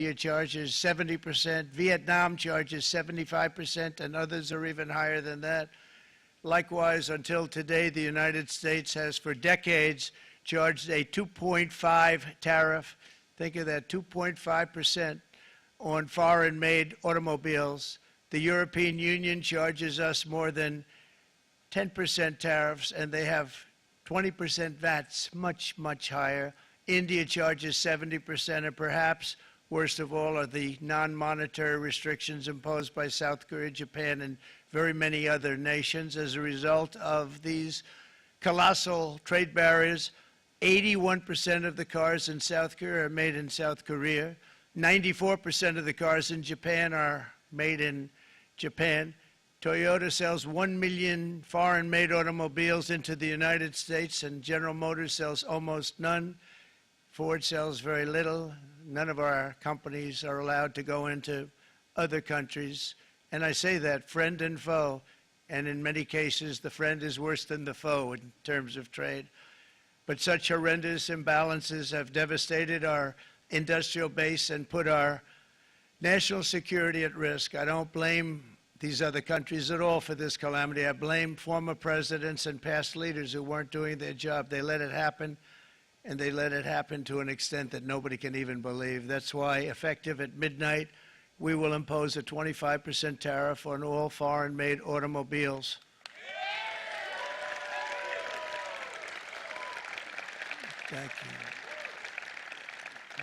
India charges 70%, Vietnam charges 75%, and others are even higher than that. Likewise, until today, the United States has for decades charged a 2.5 tariff. Think of that, 2.5% on foreign-made automobiles. The European Union charges us more than 10% tariffs, and they have 20% VATs, much, much higher. India charges 70%, and perhaps worst of all are the non-monetary restrictions imposed by South Korea, Japan, and very many other nations. As a result of these colossal trade barriers, 81% of the cars in South Korea are made in South Korea. 94% of the cars in Japan are made in Japan. Toyota sells 1 million foreign-made automobiles into the United States, and General Motors sells almost none. Ford sells very little. None of our companies are allowed to go into other countries. And I say that, friend and foe, and in many cases, the friend is worse than the foe in terms of trade. But such horrendous imbalances have devastated our industrial base and put our national security at risk. I don't blame these other countries at all for this calamity. I blame former presidents and past leaders who weren't doing their job. They let it happen, and they let it happen to an extent that nobody can even believe. That's why, effective at midnight, we will impose a 25% tariff on all foreign-made automobiles. Thank you.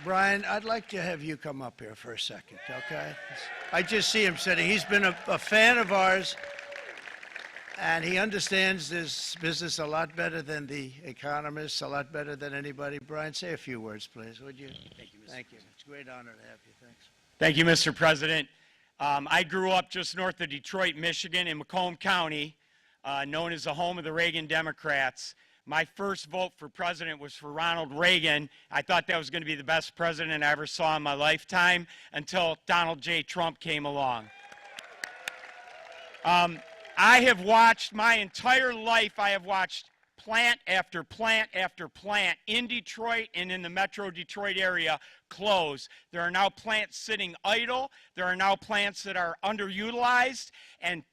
Brian, I'd like to have you come up here for a second, okay? I just see him sitting. He's been a fan of ours, and he understands this business a lot better than the economists, a lot better than anybody. Brian, say a few words, please, would you? Thank you, Mr. Thank you. President. It's a great honor to have you. Thanks. Thank you, Mr. President. I grew up just north of Detroit, Michigan, in Macomb County, known as the home of the Reagan Democrats. My first vote for president was for Ronald Reagan. I thought that was going to be the best president I ever saw in my lifetime until Donald J. Trump came along. I have watched my entire life, I have watched plant after plant after plant in Detroit and in the metro Detroit area close. There are now plants sitting idle. There are now plants that are underutilized, and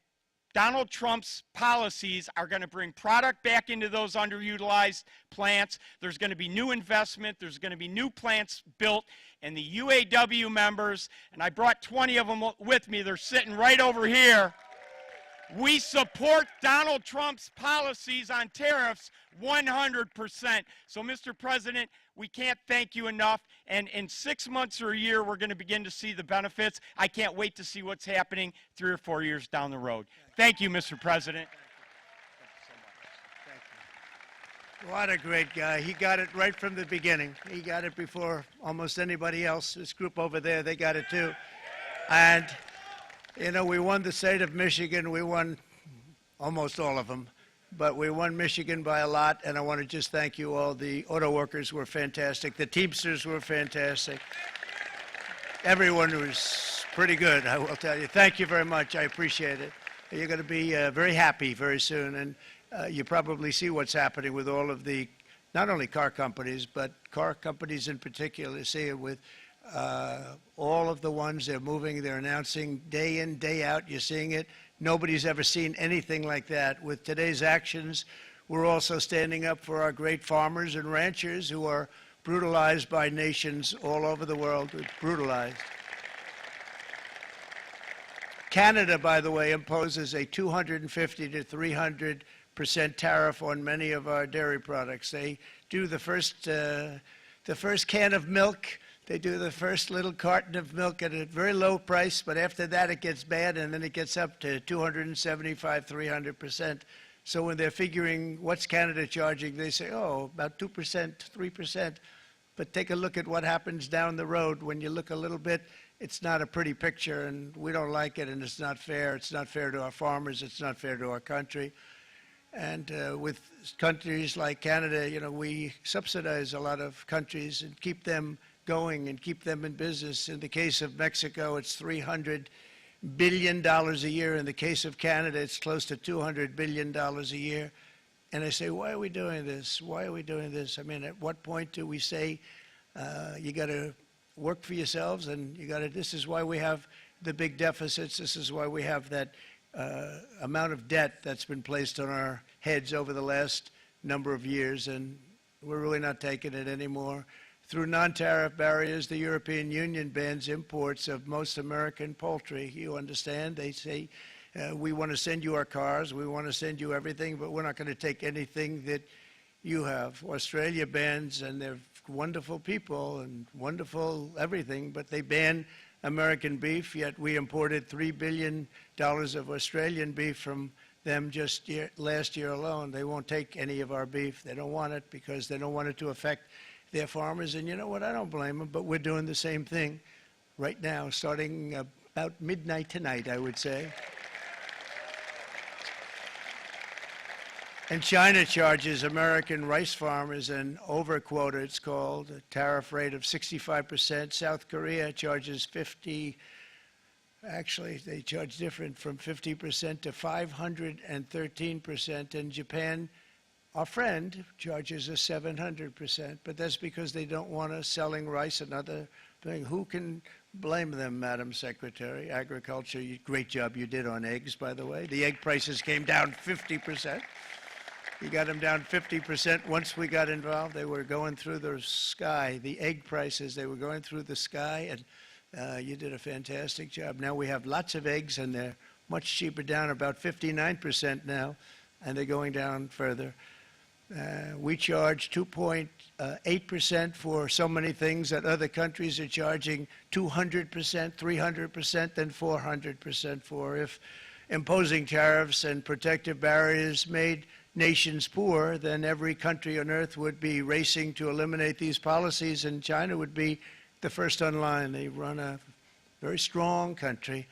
Donald Trump's policies are going to bring product back into those underutilized plants. There's going to be new investment. There's going to be new plants built. And the UAW members, and I brought 20 of them with me, they're sitting right over here. We support Donald Trump's policies on tariffs 100%. So, Mr. President, we can't thank you enough. And in 6 months or a year, we're going to begin to see the benefits. I can't wait to see what's happening 3 or 4 years down the road. Thank you, Mr. President. Thank you. What a great guy. He got it right from the beginning. He got it before almost anybody else. This group over there, they got it too. And you know, we won the state of Michigan. We won almost all of them, but we won Michigan by a lot, and I want to just thank you all. The auto workers were fantastic. The Teamsters were fantastic. Everyone was pretty good, I will tell you. Thank you very much. I appreciate it. You're going to be very happy very soon, and you probably see what's happening with all of the, not only car companies, but car companies in particular. See it with all of the ones they're moving, they're announcing day in, day out. You're seeing it. Nobody's ever seen anything like that. With today's actions, we're also standing up for our great farmers and ranchers who are brutalized by nations all over the world. Brutalized. Canada, by the way, imposes a 250 to 300% tariff on many of our dairy products. They do the first can of milk. They do the first little carton of milk at a very low price, but after that it gets bad, and then it gets up to 275, 300%. So when they're figuring what's Canada charging, they say, oh, about 2%, 3%. But take a look at what happens down the road. When you look a little bit, it's not a pretty picture, and we don't like it, and it's not fair. It's not fair to our farmers. It's not fair to our country. And with countries like Canada, you know, we subsidize a lot of countries and keep them going and keep them in business. In the case of Mexico, it's $300 billion a year. In the case of Canada, it's close to $200 billion a year. And I say, why are we doing this? Why are we doing this? I mean, at what point do we say you got to work for yourselves, and you got to. This is why we have the big deficits. This is why we have that amount of debt that's been placed on our heads over the last number of years, and we're really not taking it anymore. Through non-tariff barriers, the European Union bans imports of most American poultry. You understand? They say, we want to send you our cars, we want to send you everything, but we're not going to take anything that you have. Australia bans, and they're wonderful people and wonderful everything, but they ban American beef, yet we imported $3 billion of Australian beef from them just last year alone. They won't take any of our beef. They don't want it because they don't want it to affect their farmers. And you know what? I don't blame them, but we're doing the same thing right now, starting about midnight tonight, I would say. And China charges American rice farmers an overquota, it's called, a tariff rate of 65%. South Korea charges 50, actually they charge different, from 50% to 513%. And Japan, our friend, charges us 700%. But that's because they don't want us selling rice, another thing. Who can blame them, Madam Secretary? Agriculture, great job you did on eggs, by the way. The egg prices came down 50%. You got them down 50% once we got involved. They were going through the sky. The egg prices, they were going through the sky, and you did a fantastic job. Now we have lots of eggs, and they're much cheaper, down about 59% now, and they're going down further. We charge 2.8% for so many things that other countries are charging 200%, 300%, and 400% for. If imposing tariffs and protective barriers made nations poor, then every country on earth would be racing to eliminate these policies, and China would be the first on line. They run a very strong country,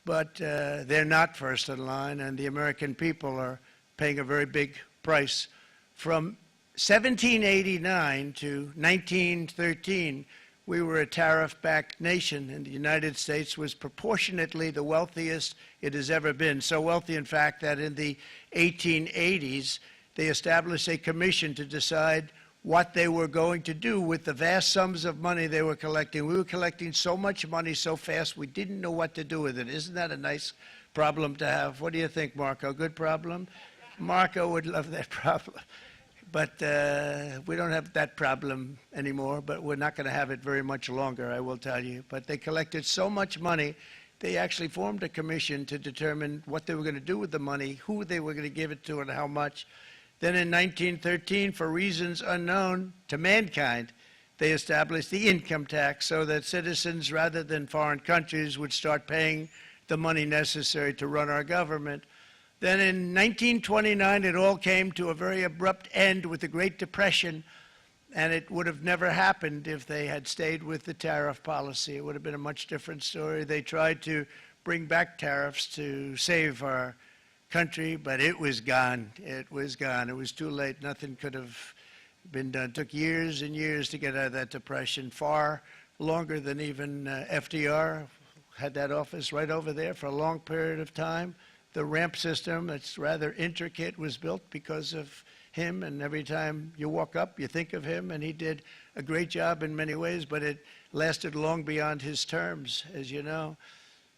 but they're not first in line, and the American people are paying a very big price. From 1789 to 1913, we were a tariff-backed nation, and the United States was proportionately the wealthiest it has ever been. So wealthy, in fact, that in the 1880s, they established a commission to decide what they were going to do with the vast sums of money they were collecting. We were collecting so much money so fast, we didn't know what to do with it. Isn't that a nice problem to have? What do you think, Marco? Good problem? Marco would love that problem. But we don't have that problem anymore, but we're not going to have it very much longer, I will tell you. But they collected so much money, they actually formed a commission to determine what they were going to do with the money, who they were going to give it to, and how much. Then in 1913, for reasons unknown to mankind, they established the income tax so that citizens, rather than foreign countries, would start paying the money necessary to run our government. Then in 1929, it all came to a very abrupt end with the Great Depression, and it would have never happened if they had stayed with the tariff policy. It would have been a much different story. They tried to bring back tariffs to save our country, but it was gone. It was gone. It was too late. Nothing could have been done. It took years and years to get out of that depression, far longer than even FDR had that office right over there for a long period of time. The ramp system, that's rather intricate, was built because of him, and every time you walk up, you think of him, and he did a great job in many ways, but it lasted long beyond his terms, as you know.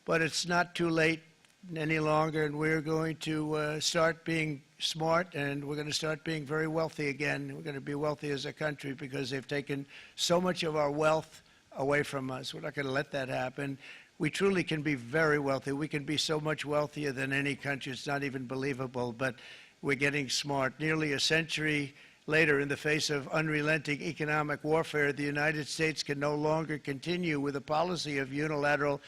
But it's not too late any longer, and we're going to start being smart, and we're going to start being very wealthy again. We're going to be wealthy as a country because they've taken so much of our wealth away from us. We're not going to let that happen. We truly can be very wealthy. We can be so much wealthier than any country. It's not even believable, but we're getting smart. Nearly a century later, in the face of unrelenting economic warfare, the United States can no longer continue with a policy of unilateral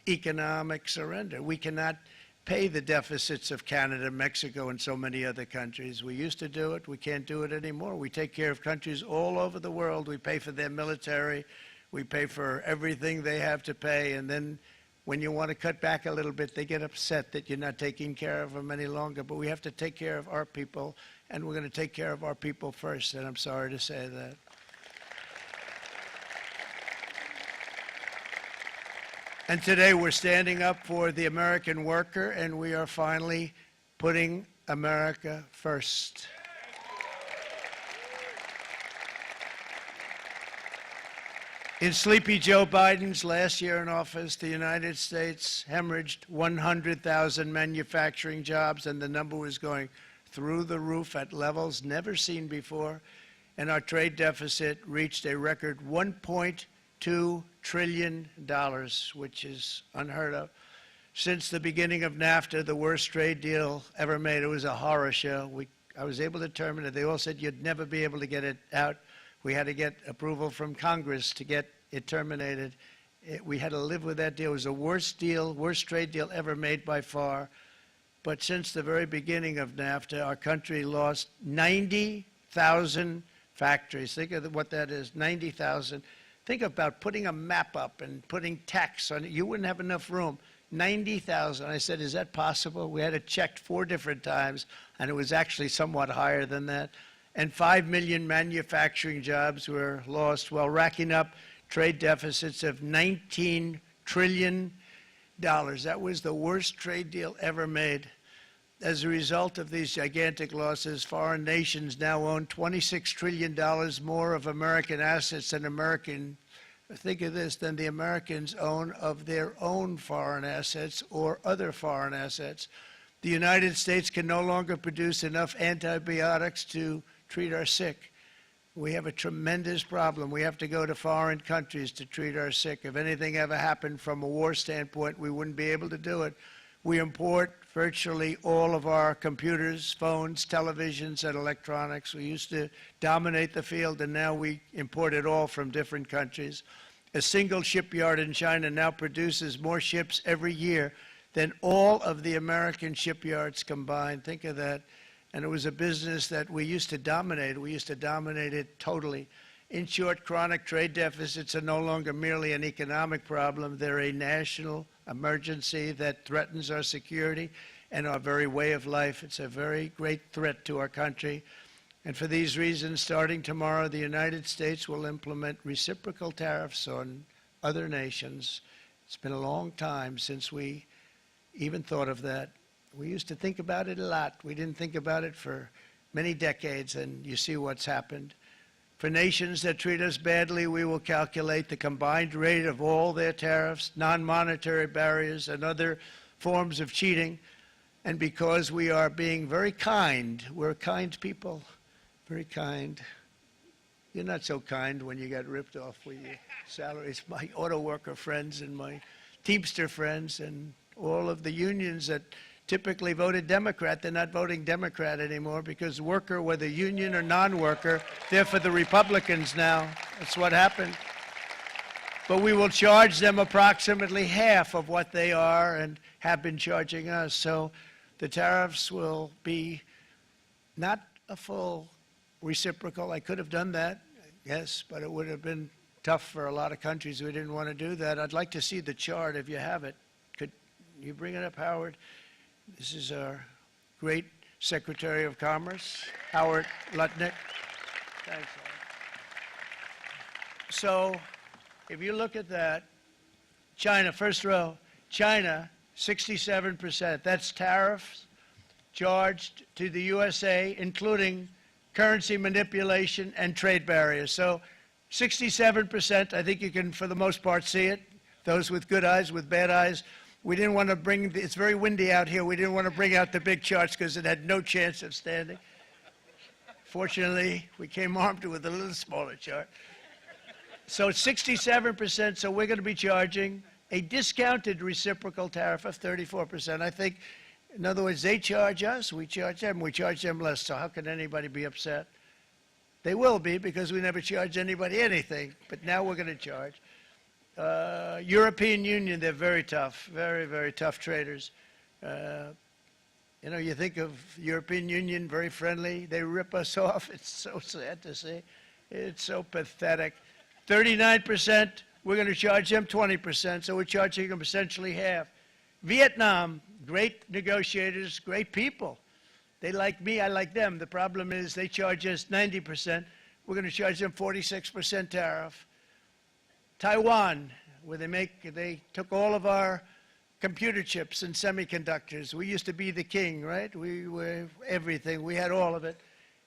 economic surrender. We cannot pay the deficits of Canada, Mexico, and so many other countries. We used to do it. We can't do it anymore. We take care of countries all over the world. We pay for their military. We pay for everything they have to pay, and then when you want to cut back a little bit, they get upset that you're not taking care of them any longer. But we have to take care of our people, and we're going to take care of our people first, and I'm sorry to say that. And today we're standing up for the American worker, and we are finally putting America first. In sleepy Joe Biden's last year in office, the United States hemorrhaged 100,000 manufacturing jobs, and the number was going through the roof at levels never seen before. And our trade deficit reached a record $1.2 trillion, which is unheard of. Since the beginning of NAFTA, the worst trade deal ever made. It was a horror show. I was able to terminate it. They all said you'd never be able to get it out. We had to get approval from Congress to get it terminated. We had to live with that deal. It was the worst deal, worst trade deal ever made by far. But since the very beginning of NAFTA, our country lost 90,000 factories. Think of what that is, 90,000. Think about putting a map up and putting tax on it. You wouldn't have enough room. 90,000. I said, is that possible? We had it checked 4 different times, and it was actually somewhat higher than that. And 5 million manufacturing jobs were lost while racking up trade deficits of $19 trillion. That was the worst trade deal ever made. As a result of these gigantic losses, foreign nations now own $26 trillion more of American assets than think of this, than the Americans own of their own foreign assets or other foreign assets. The United States can no longer produce enough antibiotics to treat our sick. We have a tremendous problem. We have to go to foreign countries to treat our sick. If anything ever happened from a war standpoint, we wouldn't be able to do it. We import virtually all of our computers, phones, televisions, and electronics. We used to dominate the field, and now we import it all from different countries. A single shipyard in China now produces more ships every year than all of the American shipyards combined. Think of that. And it was a business that we used to dominate. We used to dominate it totally. In short, chronic trade deficits are no longer merely an economic problem. They're a national emergency that threatens our security and our very way of life. It's a very great threat to our country. And for these reasons, starting tomorrow, the United States will implement reciprocal tariffs on other nations. It's been a long time since we even thought of that. We used to think about it a lot. We didn't think about it for many decades, and you see what's happened. For nations that treat us badly, we will calculate the combined rate of all their tariffs, non-monetary barriers, and other forms of cheating. And because we are being very kind, we're kind people, very kind. You're not so kind when you got ripped off with your salaries. My auto worker friends and my Teamster friends and all of the unions that typically voted Democrat, they're not voting Democrat anymore because worker, whether union or non-worker, they're for the Republicans now. That's what happened. But we will charge them approximately half of what they are and have been charging us. So the tariffs will be not a full reciprocal. I could have done that, yes, but it would have been tough for a lot of countries who didn't want to do that. I'd like to see the chart if you have it. Could you bring it up, Howard? This is our great Secretary of Commerce, Howard Lutnick. Thanks, Howard. So if you look at that, China, first row, China, 67%. That's tariffs charged to the USA, including currency manipulation and trade barriers. So 67%, I think you can, for the most part, see it. Those with good eyes, with bad eyes. We didn't want to bring, it's very windy out here, we didn't want to bring out the big charts because it had no chance of standing. Fortunately, we came armed with a little smaller chart. So 67%, so we're going to be charging a discounted reciprocal tariff of 34%. I think, in other words, they charge us, we charge them less, so how can anybody be upset? They will be because we never charge anybody anything, but now we're going to charge. European Union, they're very tough, very, very tough traders. You know, you think of European Union, very friendly. They rip us off. It's so sad to see. It's so pathetic. 39%, we're going to charge them 20%, so we're charging them essentially half. Vietnam, great negotiators, great people. They like me, I like them. The problem is they charge us 90%. We're going to charge them 46% tariff. Taiwan, where they took all of our computer chips and semiconductors. We used to be the king, right? We were everything. We had all of it.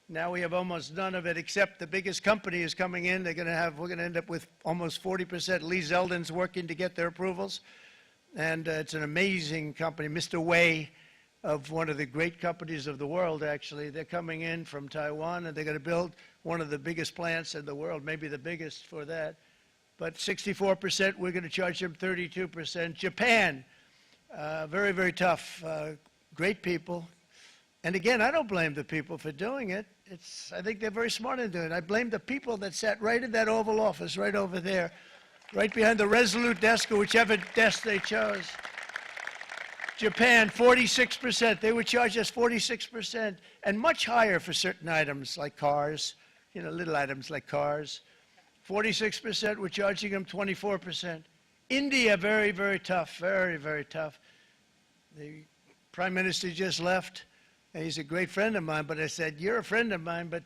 Now we have almost none of it, except the biggest company is coming in. We're going to end up with almost 40%. Lee Zeldin's working to get their approvals. And it's an amazing company. Mr. Wei, of one of the great companies of the world, actually, they're coming in from Taiwan, and they're going to build one of the biggest plants in the world, maybe the biggest for that. But 64%, we're going to charge them 32%. Japan, very, very tough. Great people. And again, I don't blame the people for doing it. I think they're very smart in doing it. I blame the people that sat right in that Oval Office, right over there, right behind the Resolute desk or whichever desk they chose. Japan, 46%. They would charge us 46%, and much higher for certain items like cars, little items like cars. 46%, we're charging them 24%. India, very, very tough, very, very tough. The Prime Minister just left, and he's a great friend of mine, but I said, you're a friend of mine, but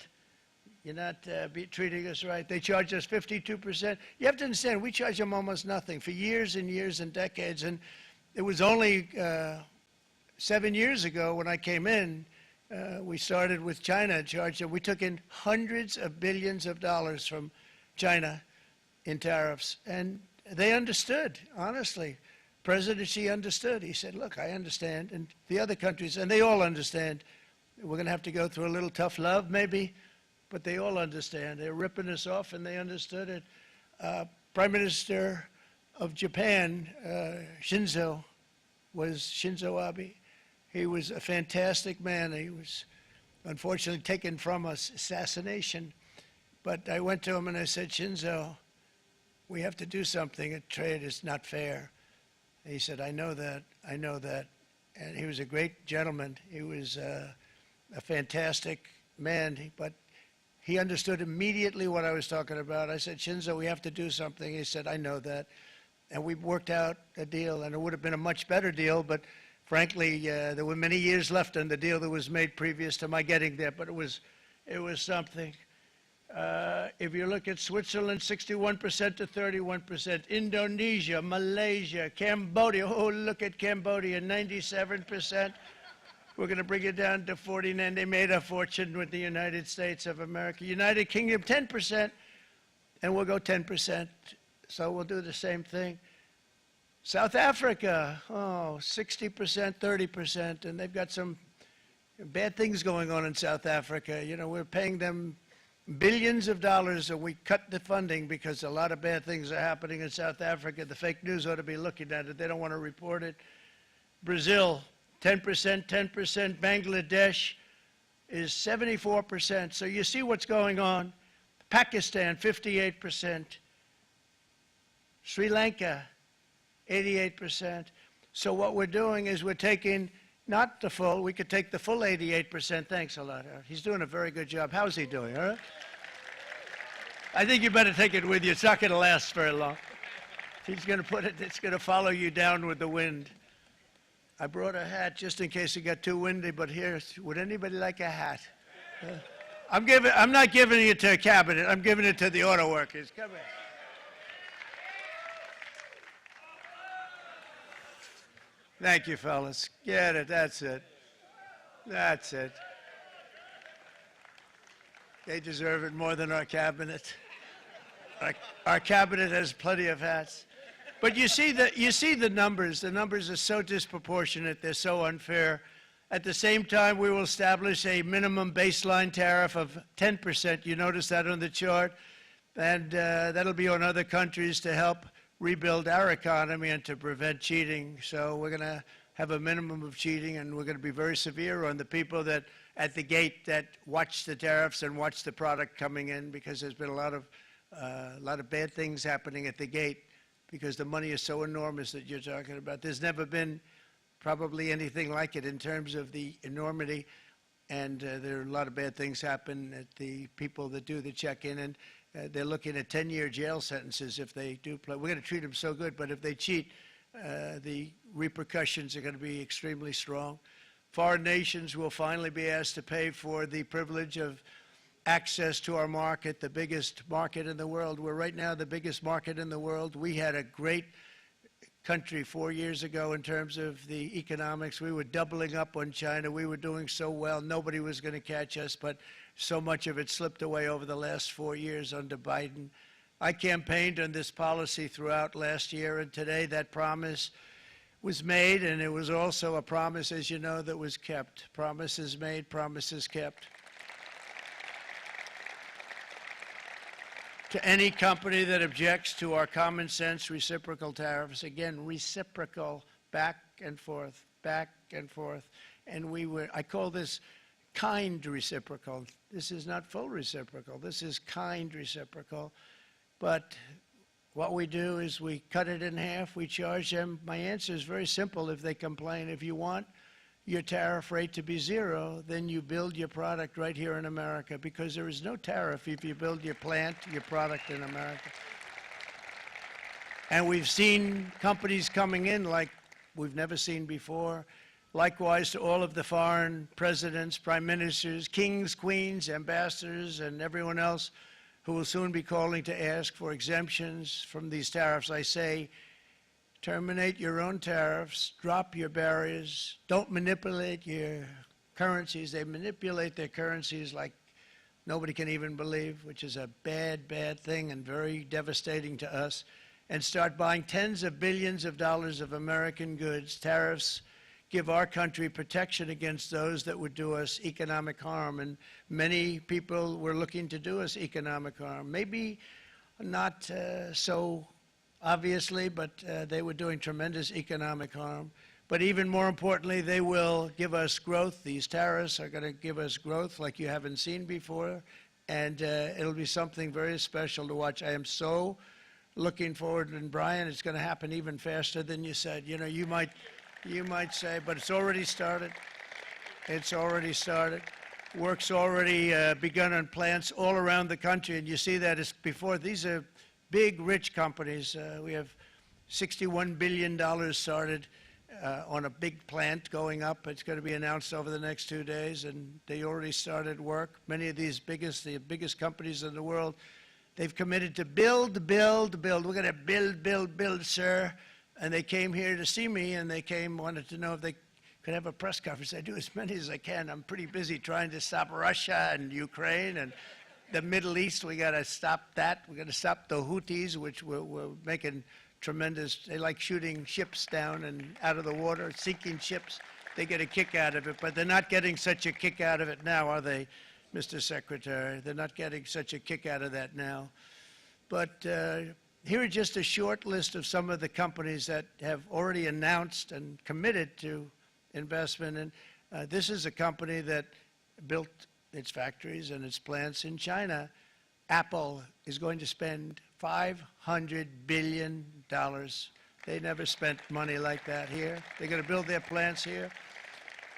you're not treating us right. They charge us 52%. You have to understand, we charge them almost nothing for years and years and decades, and it was only 7 years ago when I came in, we started with China and charged them. We took in hundreds of billions of dollars from China in tariffs, and they understood, honestly. President Xi understood. He said, look, I understand, and the other countries, and they all understand. We're going to have to go through a little tough love, maybe, but they all understand. They're ripping us off, and they understood it. Prime Minister of Japan, Shinzo Abe. He was a fantastic man. He was unfortunately taken from us, assassination. But I went to him and I said, Shinzo, we have to do something. A trade is not fair. And he said, I know that, I know that. And he was a great gentleman. He was a fantastic man, but he understood immediately what I was talking about. I said, Shinzo, we have to do something. He said, I know that. And we worked out a deal, and it would have been a much better deal, but frankly, there were many years left on the deal that was made previous to my getting there, but it was something. If you look at Switzerland, 61% to 31%. Indonesia, Malaysia, Cambodia. Oh, look at Cambodia, 97%. We're going to bring it down to 49. They made a fortune with the United States of America. United Kingdom, 10%, and we'll go 10%. So we'll do the same thing. South Africa, 60%, 30%, and they've got some bad things going on in South Africa. We're paying them billions of dollars, and we cut the funding because a lot of bad things are happening in South Africa. The fake news ought to be looking at it. They don't want to report it. Brazil, 10%, 10%. Bangladesh is 74%. So you see what's going on. Pakistan, 58%. Sri Lanka, 88%. So what we're doing is we're taking not the full, we could take the full 88%. Thanks a lot, Aaron. He's doing a very good job. How's he doing, all right? I think you better take it with you. It's not going to last very long. He's going to put it, it's going to follow you down with the wind. I brought a hat just in case it got too windy, but here, would anybody like a hat? I'm not giving it to a cabinet. I'm giving it to the auto workers. Come here. Thank you, fellas. Get it. That's it. That's it. They deserve it more than our cabinet. Our cabinet has plenty of hats. But you see the numbers. The numbers are so disproportionate. They're so unfair. At the same time, we will establish a minimum baseline tariff of 10%. You notice that on the chart. And that'll be on other countries to help rebuild our economy and to prevent cheating. So we're going to have a minimum of cheating, and we're going to be very severe on the people that at the gate that watch the tariffs and watch the product coming in, because there's been a lot of bad things happening at the gate because the money is so enormous that you're talking about. There's never been probably anything like it in terms of the enormity, and there are a lot of bad things happen at the people that do the check-in, and they're looking at 10-year jail sentences if they do play. We're going to treat them so good, but if they cheat, the repercussions are going to be extremely strong. Foreign nations will finally be asked to pay for the privilege of access to our market, the biggest market in the world. We're right now the biggest market in the world. We had a great country 4 years ago in terms of the economics. We were doubling up on China. We were doing so well. Nobody was going to catch us, but so much of it slipped away over the last 4 years under Biden. I campaigned on this policy throughout last year, and today that promise was made, and it was also a promise, as you know, that was kept. Promises made, promises kept. To any company that objects to our common sense reciprocal tariffs, again, reciprocal, back and forth, back and forth. And I call this kind reciprocal. This is not full reciprocal. This is kind reciprocal. But what we do is we cut it in half. We charge them. My answer is very simple if they complain. If you want your tariff rate to be zero, then you build your product right here in America, because there is no tariff if you build your plant, your product in America. And we've seen companies coming in like we've never seen before. Likewise to all of the foreign presidents, prime ministers, kings, queens, ambassadors, and everyone else who will soon be calling to ask for exemptions from these tariffs. I say, terminate your own tariffs, drop your barriers, don't manipulate your currencies. They manipulate their currencies like nobody can even believe, which is a bad, bad thing and very devastating to us. And start buying tens of billions of dollars of American goods. Tariffs give our country protection against those that would do us economic harm. And many people were looking to do us economic harm. Maybe not so obviously, but they were doing tremendous economic harm. But even more importantly, they will give us growth. These tariffs are going to give us growth like you haven't seen before, and it'll be something very special to watch. I am so looking forward, and Brian, it's going to happen even faster than you said. You know, you might say, but it's already started. It's already started. Work's already begun on plants all around the country, and you see that as before. These are big, rich companies. We have $61 billion started on a big plant going up. It's going to be announced over the next 2 days, and they already started work. Many of these the biggest companies in the world, they've committed to build, build, build. We're going to build, build, build, sir. And they came here to see me, and they wanted to know if they could have a press conference. I do as many as I can. I'm pretty busy trying to stop Russia and Ukraine and the Middle East. We got to stop that. We got to stop the Houthis, which we're making tremendous. They like shooting ships down and out of the water, sinking ships. They get a kick out of it, but they're not getting such a kick out of it now, are they, Mr. Secretary? They're not getting such a kick out of that now. But here are just a short list of some of the companies that have already announced and committed to investment. And this is a company that built its factories and its plants in China. Apple is going to spend $500 billion. They never spent money like that here. They're going to build their plants here.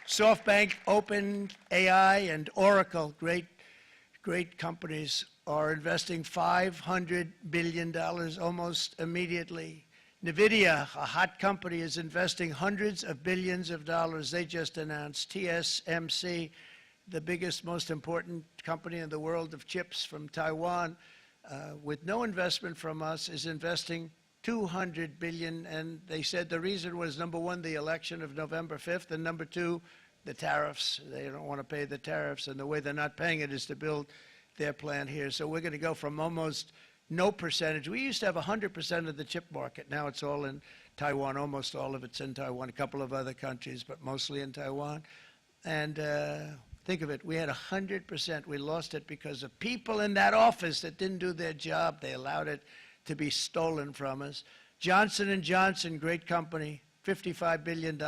SoftBank, OpenAI, and Oracle, great companies, are investing $500 billion almost immediately. NVIDIA, a hot company, is investing hundreds of billions of dollars. They just announced. TSMC, the biggest, most important company in the world of chips from Taiwan, with no investment from us, is investing $200 billion. And they said the reason was, number one, the election of November 5th, and number two, the tariffs. They don't want to pay the tariffs, and the way they're not paying it is to build their plant here. So we're going to go from almost no percentage. We used to have 100% of the chip market. Now it's all in Taiwan. Almost all of it's in Taiwan. A couple of other countries, but mostly in Taiwan. And think of it. We had 100%. We lost it because of people in that office that didn't do their job. They allowed it to be stolen from us. Johnson & Johnson, great company, $55 billion.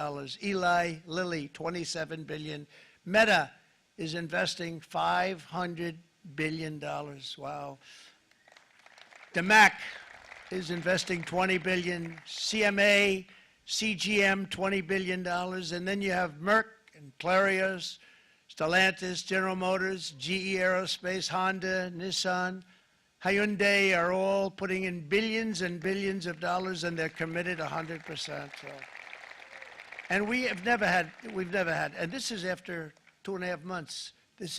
Eli Lilly, $27 billion. Meta is investing $500 billion. Wow. DeMac is investing $20 billion. CMA, CGM, $20 billion. And then you have Merck and Clarios, Stellantis, General Motors, GE Aerospace, Honda, Nissan, Hyundai are all putting in billions and billions of dollars, and they're committed 100%. So. And we've never had, and this is after 2.5 months. This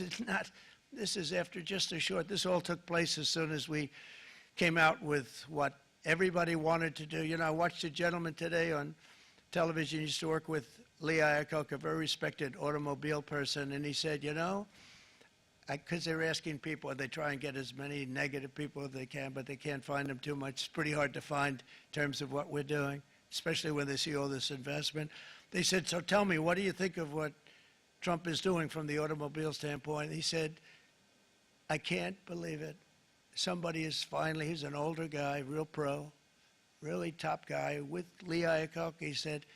is after just a short, this all took place as soon as we came out with what everybody wanted to do. You know, I watched a gentleman today on television, used to work with Lee Iacocca, a very respected automobile person, and he said, you know, because they're asking people, they try and get as many negative people as they can, but they can't find them too much. It's pretty hard to find in terms of what we're doing, especially when they see all this investment. They said, so tell me, what do you think of what Trump is doing from the automobile standpoint? He said, I can't believe it. Somebody is finally, he's an older guy, real pro, really top guy, with Lee Iacocca. He said,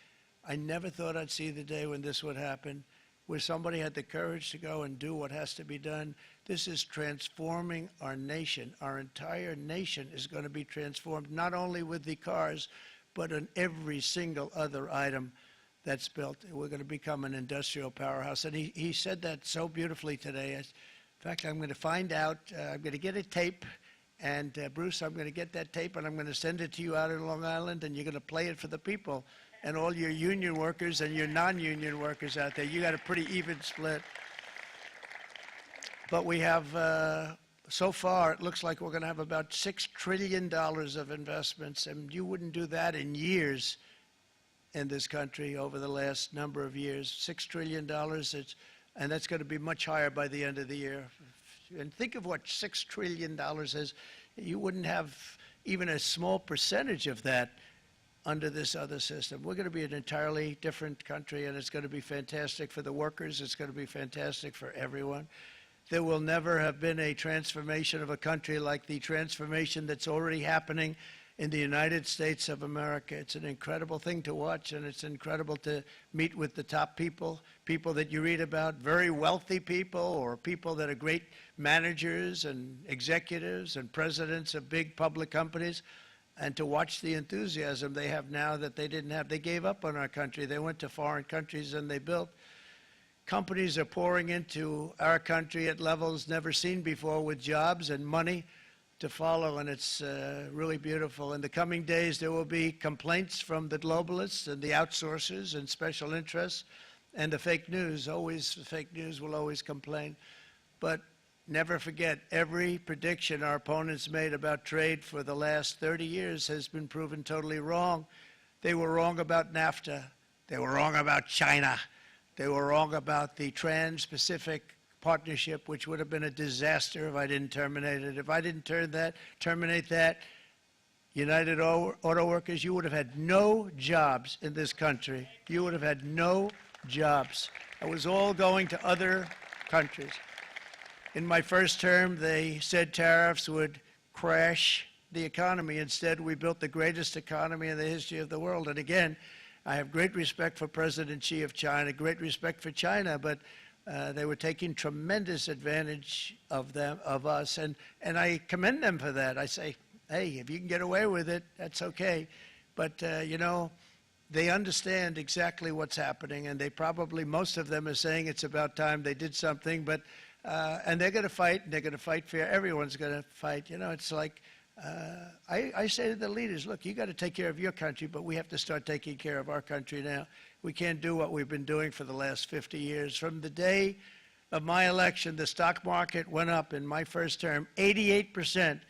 I never thought I'd see the day when this would happen, where somebody had the courage to go and do what has to be done. This is transforming our nation. Our entire nation is going to be transformed, not only with the cars, but on every single other item that's built. We're going to become an industrial powerhouse. And he said that so beautifully today. In fact, I'm going to find out, I'm going to get a tape, and Bruce, I'm going to get that tape, and I'm going to send it to you out in Long Island, and you're going to play it for the people. And all your union workers and your non-union workers out there, you got a pretty even split. But we have, so far, it looks like we're going to have about $6 trillion of investments, and you wouldn't do that in years in this country over the last number of years. $6 trillion, and that's going to be much higher by the end of the year. And think of what $6 trillion is. You wouldn't have even a small percentage of that under this other system. We're going to be an entirely different country, and it's going to be fantastic for the workers. It's going to be fantastic for everyone. There will never have been a transformation of a country like the transformation that's already happening in the United States of America. It's an incredible thing to watch, and it's incredible to meet with the top people, people that you read about, very wealthy people, or people that are great managers and executives and presidents of big public companies, and to watch the enthusiasm they have now that they didn't have. They gave up on our country. They went to foreign countries and they built. Companies are pouring into our country at levels never seen before, with jobs and money to follow, and it's really beautiful. In the coming days, there will be complaints from the globalists and the outsourcers and special interests and the fake news. Always, the fake news will always complain. But never forget, every prediction our opponents made about trade for the last 30 years has been proven totally wrong. They were wrong about NAFTA. They were wrong about China. They were wrong about the Trans-Pacific Partnership, which would have been a disaster if I didn't terminate it. If I didn't terminate that, United Auto Workers, you would have had no jobs in this country. You would have had no jobs. It was all going to other countries. In my first term, they said tariffs would crash the economy. Instead, we built the greatest economy in the history of the world. And again, I have great respect for President Xi of China, great respect for China, but they were taking tremendous advantage of us, and I commend them for that. I say, hey, if you can get away with it, that's okay. But, you know, they understand exactly what's happening, and they probably, most of them are saying it's about time they did something, but and they're going to fight, and they're going to fight fair. Everyone's going to fight. You know, it's like, I say to the leaders, look, you got to take care of your country, but we have to start taking care of our country now. We can't do what we've been doing for the last 50 years. From the day of my election, the stock market went up in my first term 88%,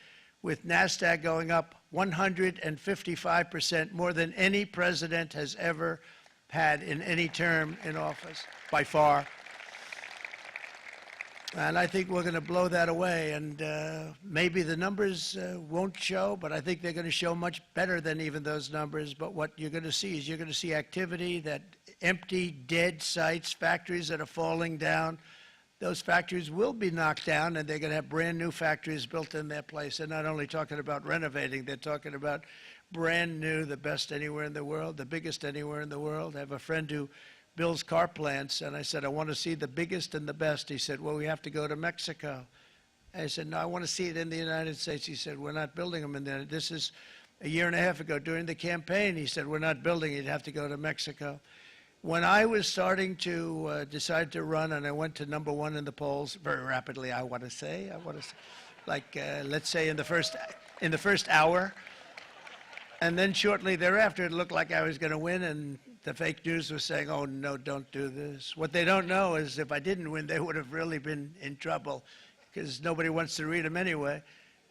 with NASDAQ going up 155%, more than any president has ever had in any term in office, by far. And I think we're going to blow that away, and maybe the numbers won't show, but I think they're going to show much better than even those numbers. But what you're going to see is you're going to see activity, that empty, dead sites, factories that are falling down. Those factories will be knocked down, and they're going to have brand new factories built in their place. They're not only talking about renovating, they're talking about brand new, the best anywhere in the world, the biggest anywhere in the world. I have a friend who builds car plants, and I said, I want to see the biggest and the best. He said, well, we have to go to Mexico. I said, no, I want to see it in the United States. He said, we're not building them in there. This is a year and a half ago during the campaign. He said, we're not building it. You'd have to go to Mexico. When I was starting to decide to run, and I went to #1 in the polls very rapidly, I want to say, like, let's say in the first hour. And then shortly thereafter, it looked like I was going to win, and the fake news was saying, oh, no, don't do this. What they don't know is if I didn't win, they would have really been in trouble, because nobody wants to read them anyway.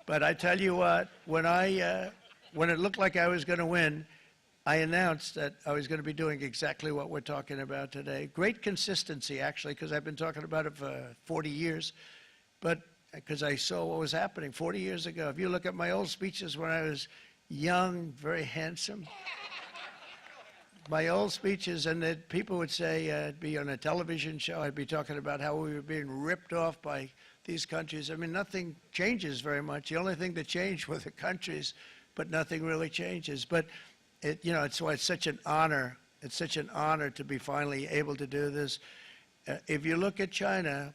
But I tell you what, when I when it looked like I was going to win, I announced that I was going to be doing exactly what we're talking about today. Great consistency, actually, because I've been talking about it for 40 years, but because I saw what was happening 40 years ago. If you look at my old speeches when I was young, very handsome, my old speeches, and that people would say, I'd be on a television show, I'd be talking about how we were being ripped off by these countries. I mean, nothing changes very much. The only thing that changed were the countries, but nothing really changes. But it's why it's such an honor. It's such an honor to be finally able to do this. If you look at China,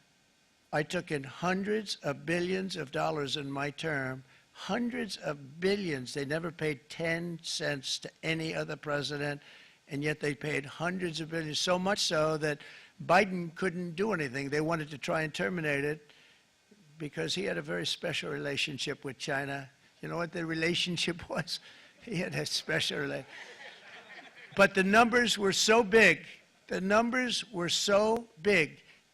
I took in hundreds of billions of dollars in my term, hundreds of billions. They never paid 10 cents to any other president, and yet they paid hundreds of billions, so much so that Biden couldn't do anything. They wanted to try and terminate it because he had a very special relationship with China. You know what the relationship was? He had a special relationship. But the numbers were so big,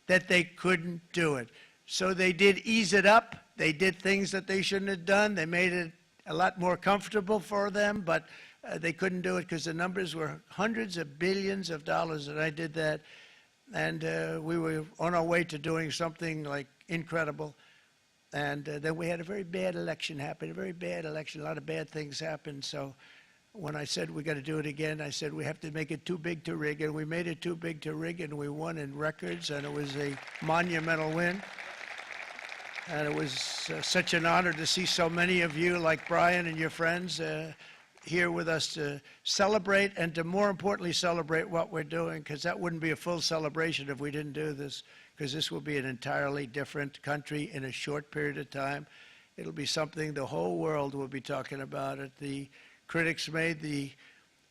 that they couldn't do it. So they did ease it up. They did things that they shouldn't have done. They made it a lot more comfortable for them, but they couldn't do it because the numbers were hundreds of billions of dollars, and I did that. And we were on our way to doing something like incredible. And then we had a very bad election happen, a very bad election. A lot of bad things happened. So when I said we got to do it again, I said we have to make it too big to rig. And we made it too big to rig, and we won in records, and it was a monumental win. And it was such an honor to see so many of you, like Brian and your friends, here with us to celebrate, and to more importantly celebrate what we're doing, because that wouldn't be a full celebration if we didn't do this, because this will be an entirely different country in a short period of time. It'll be something the whole world will be talking about it. The critics made the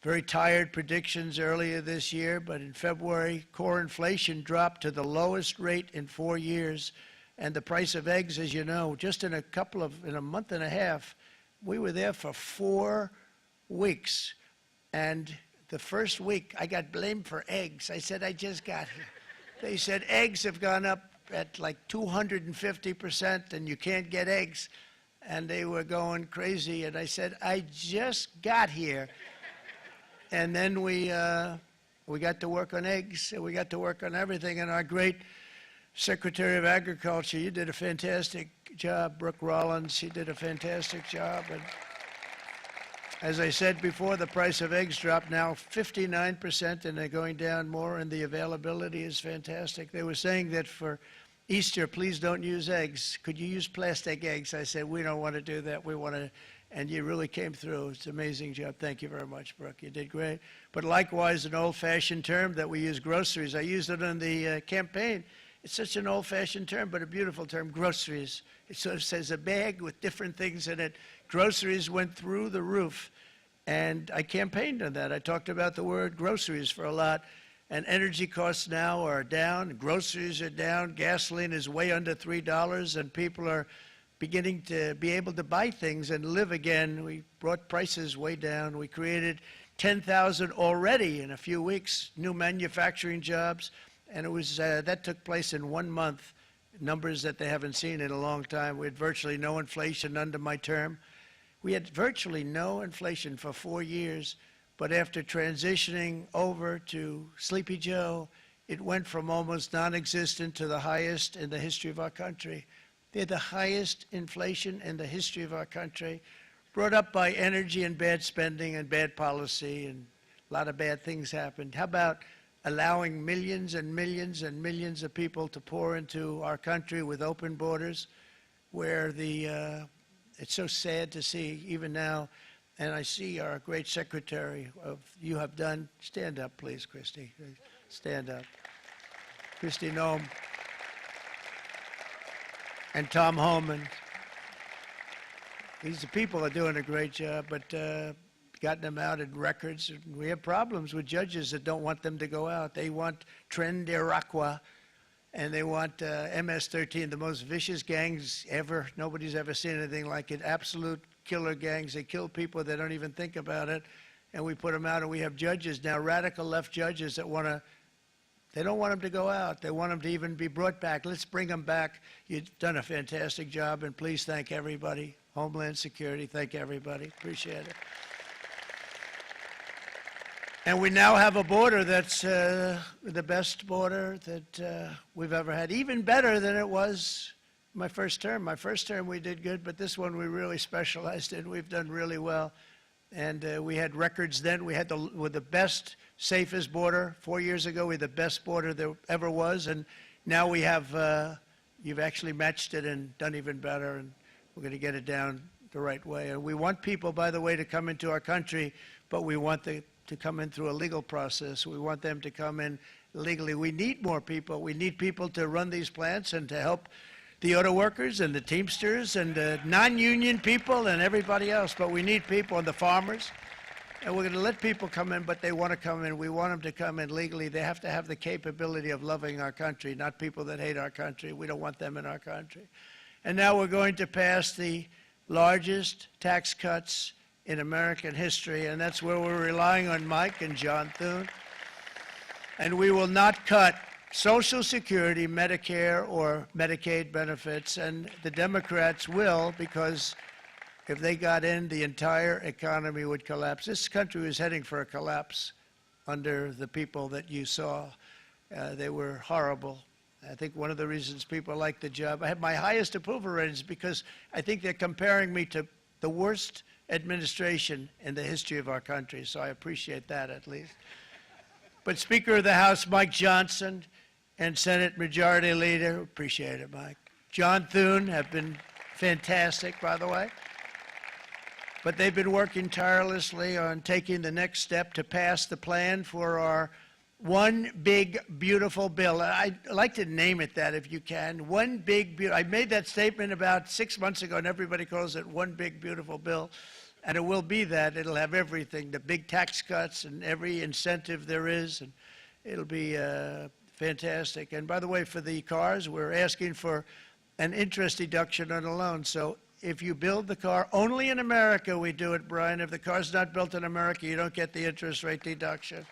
very tired predictions earlier this year, but in February, core inflation dropped to the lowest rate in 4 years, and the price of eggs, as you know, just in a month and a half, we were there for 4 weeks, and the first week I got blamed for eggs. I said, I just got here. They said eggs have gone up at like 250% and you can't get eggs, and they were going crazy, and I said, I just got here. And then we got to work on eggs, and we got to work on everything, and our great Secretary of Agriculture, you did a fantastic job, Brooke Rollins, she did a fantastic job. And as I said before, the price of eggs dropped now 59%, and they're going down more, and the availability is fantastic. They were saying that for Easter, please don't use eggs. Could you use plastic eggs? I said, we don't want to do that. We want to, and you really came through. It's an amazing job. Thank you very much, Brooke. You did great. But likewise, an old-fashioned term that we use, groceries. I used it in the campaign. It's such an old-fashioned term, but a beautiful term, groceries. It sort of says a bag with different things in it. Groceries went through the roof, and I campaigned on that. I talked about the word groceries for a lot, and energy costs now are down, groceries are down, gasoline is way under $3, and people are beginning to be able to buy things and live again. We brought prices way down. We created 10,000 already in a few weeks, new manufacturing jobs. And it was that took place in 1 month, numbers that they haven't seen in a long time. We had virtually no inflation under my term. We had virtually no inflation for 4 years, but after transitioning over to Sleepy Joe, it went from almost non-existent to the highest in the history of our country. They had the highest inflation in the history of our country, brought up by energy and bad spending and bad policy, and a lot of bad things happened. How about allowing millions and millions and millions of people to pour into our country with open borders, where it's so sad to see even now, and I see our great secretary you have done. Stand up, please, Christy. Stand up. Christy Noem and Tom Homan. These people are doing a great job, but gotten them out in records. We have problems with judges that don't want them to go out. They want Tren de Aragua, and they want MS-13, the most vicious gangs ever. Nobody's ever seen anything like it. Absolute killer gangs. They kill people. They don't even think about it. And we put them out, and we have judges now, radical left judges that They don't want them to go out. They want them to even be brought back. Let's bring them back. You've done a fantastic job, and please thank everybody. Homeland Security, thank everybody. Appreciate it. And we now have a border that's the best border that we've ever had, even better than it was my first term. My first term we did good, but this one we really specialized in. We've done really well. And we had records then. We had the best, safest border. 4 years ago, we had the best border there ever was. And now we have, you've actually matched it and done even better. And we're going to get it down the right way. And we want people, by the way, to come into our country, but we want them to come in through a legal process. We want them to come in legally. We need more people. We need people to run these plants and to help the auto workers and the Teamsters and the non-union people and everybody else. But we need people, and the farmers. And we're going to let people come in, but they want to come in. We want them to come in legally. They have to have the capability of loving our country, not people that hate our country. We don't want them in our country. And now we're going to pass the largest tax cuts in American history, and that's where we're relying on Mike and John Thune. And we will not cut Social Security, Medicare, or Medicaid benefits, and the Democrats will, because if they got in, the entire economy would collapse. This country was heading for a collapse under the people that you saw. They were horrible. I think one of the reasons people like the job, I have my highest approval ratings because I think they're comparing me to the worst administration in the history of our country, so I appreciate that at least. But Speaker of the House Mike Johnson and Senate Majority Leader, appreciate it, Mike. John Thune have been fantastic, by the way. But they've been working tirelessly on taking the next step to pass the plan for our one big, beautiful bill. I'd like to name it that if you can. One big, beautiful. I made that statement about 6 months ago, and everybody calls it one big, beautiful bill. And it will be that. It'll have everything, the big tax cuts and every incentive there is. And it'll be fantastic. And by the way, for the cars, we're asking for an interest deduction on a loan. So if you build the car, only in America we do it, Brian. If the car's not built in America, you don't get the interest rate deduction.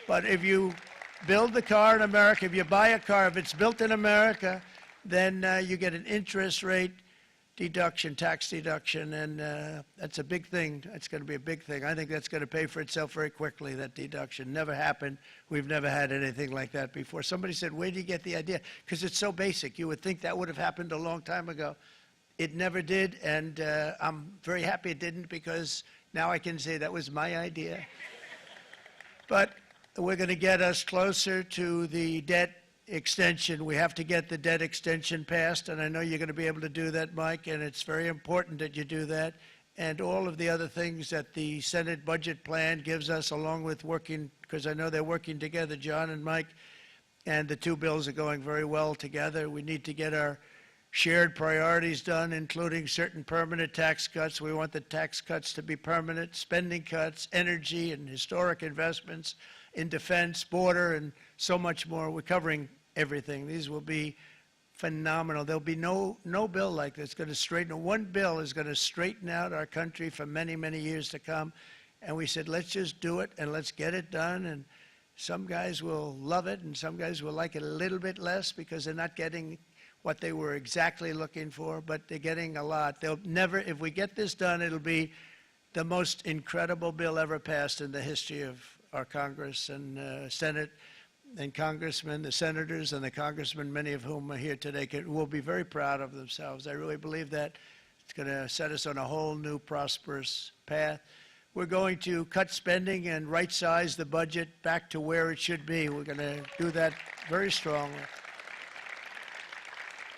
But if you build the car in America, if you buy a car, if it's built in America, then you get an interest rate deduction, tax deduction, and that's a big thing. It's going to be a big thing. I think that's going to pay for itself very quickly, that deduction. Never happened. We've never had anything like that before. Somebody said, where do you get the idea? Because it's so basic. You would think that would have happened a long time ago. It never did, and I'm very happy it didn't, because now I can say that was my idea. But we're going to get us closer to the debt extension. We have to get the debt extension passed, and I know you're going to be able to do that, Mike, and it's very important that you do that. And all of the other things that the Senate budget plan gives us, along with working, because I know they're working together, John and Mike, and the two bills are going very well together. We need to get our shared priorities done, including certain permanent tax cuts. We want the tax cuts to be permanent, spending cuts, energy and historic investments in defense, border, and so much more. We're covering everything. These will be phenomenal. There'll be no bill like this going to straighten. One bill is going to straighten out our country for many, many years to come. And we said, let's just do it and let's get it done. And some guys will love it and some guys will like it a little bit less because they're not getting what they were exactly looking for, but they're getting a lot. They'll never, if we get this done, it'll be the most incredible bill ever passed in the history of our Congress and Senate and congressmen, the senators and the congressmen, many of whom are here today, will be very proud of themselves. I really believe that it's going to set us on a whole new prosperous path. We're going to cut spending and right-size the budget back to where it should be. We're going to do that very strongly.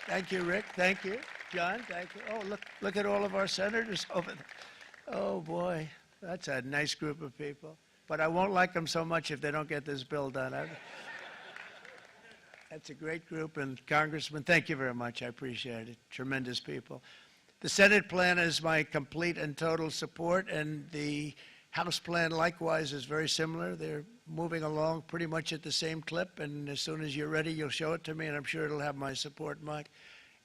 Thank you, Rick. Thank you. John, thank you. Oh, look at all of our senators over there. Oh, boy, that's a nice group of people. But I won't like them so much if they don't get this bill done. That's a great group, and Congressman, thank you very much. I appreciate it. Tremendous people. The Senate plan is my complete and total support, and the House plan likewise is very similar. They're moving along pretty much at the same clip, and as soon as you're ready, you'll show it to me, and I'm sure it'll have my support, Mike.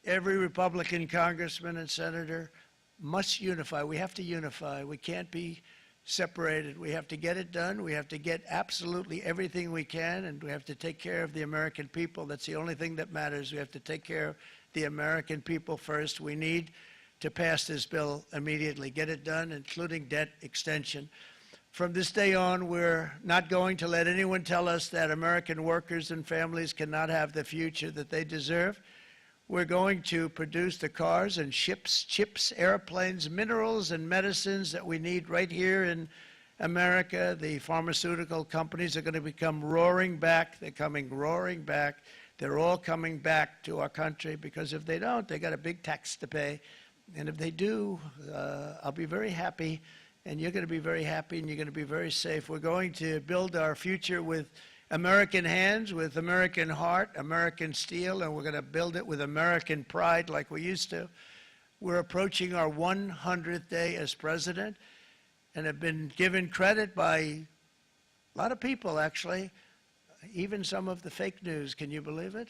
Every Republican congressman and senator must unify. We have to unify. We can't be separated. We have to get it done. We have to get absolutely everything we can, and we have to take care of the American people. That's the only thing that matters. We have to take care of the American people first. We need to pass this bill immediately, get it done, including debt extension. From this day on, we're not going to let anyone tell us that American workers and families cannot have the future that they deserve. We're going to produce the cars and ships, chips, airplanes, minerals, and medicines that we need right here in America. The pharmaceutical companies are going to become roaring back. They're coming roaring back. They're all coming back to our country, because if they don't, they got a big tax to pay. And if they do, I'll be very happy, and you're going to be very happy, and you're going to be very safe. We're going to build our future with American hands, with American heart, American steel, and we're going to build it with American pride like we used to. We're approaching our 100th day as president, and have been given credit by a lot of people, actually, even some of the fake news, can you believe it?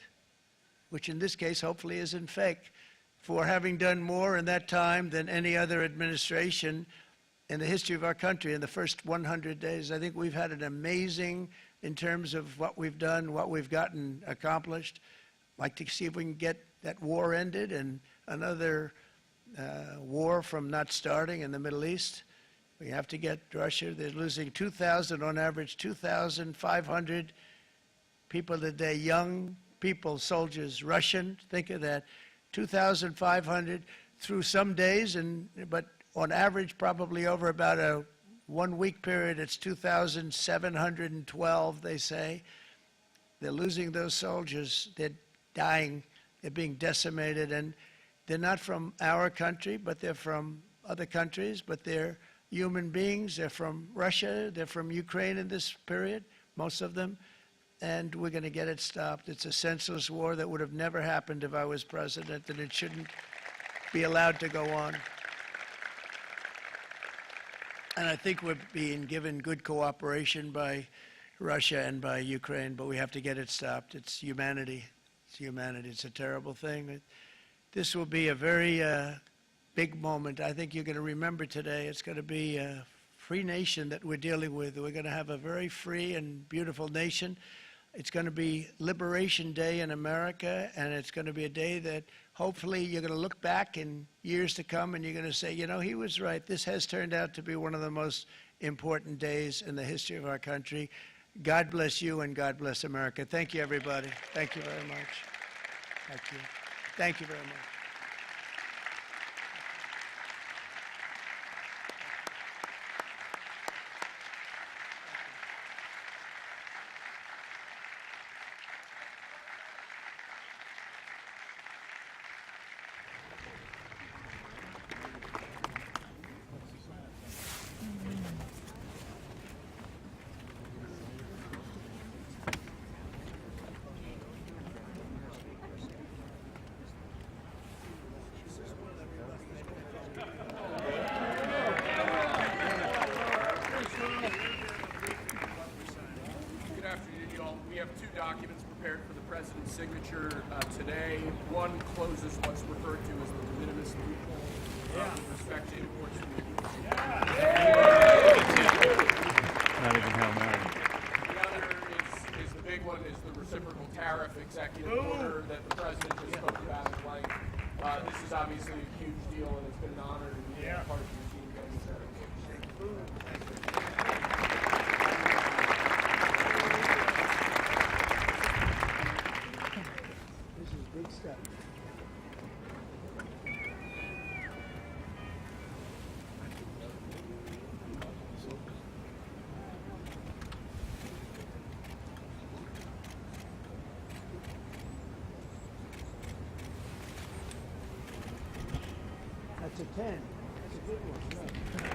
Which in this case hopefully isn't fake, for having done more in that time than any other administration in the history of our country in the first 100 days. I think we've had an amazing, in terms of what we've done, what we've gotten accomplished. I'd like to see if we can get that war ended and another war from not starting in the Middle East. We have to get Russia. They're losing 2,000 on average, 2,500 people a day, young people, soldiers, Russian, think of that, 2,500 through some days, but on average, probably over about a 1 week period, it's 2,712, they say. They're losing those soldiers. They're dying. They're being decimated. And they're not from our country, but they're from other countries. But they're human beings. They're from Russia. They're from Ukraine in this period, most of them. And we're going to get it stopped. It's a senseless war that would have never happened if I was president, and it shouldn't be allowed to go on. And I think we're being given good cooperation by Russia and by Ukraine, but we have to get it stopped. It's humanity. It's humanity. It's a terrible thing. This will be a very big moment. I think you're going to remember today. It's going to be a free nation that we're dealing with. We're going to have a very free and beautiful nation. It's going to be Liberation Day in America, and it's going to be a day that hopefully you're going to look back in years to come and you're going to say, you know, he was right. This has turned out to be one of the most important days in the history of our country. God bless you, and God bless America. Thank you, everybody. Thank you very much. Thank you. Thank you very much. Documents prepared for the president's signature today. One closes what's referred to as the de minimis loophole with respect to imports from the Not even Hail Mary. The other is the big one, is the reciprocal tariff executive order that the president just spoke about at length. This is obviously a huge deal, and it's been an honor to be part of your team getting started. Big stuff. That's a 10. That's a good one. Right.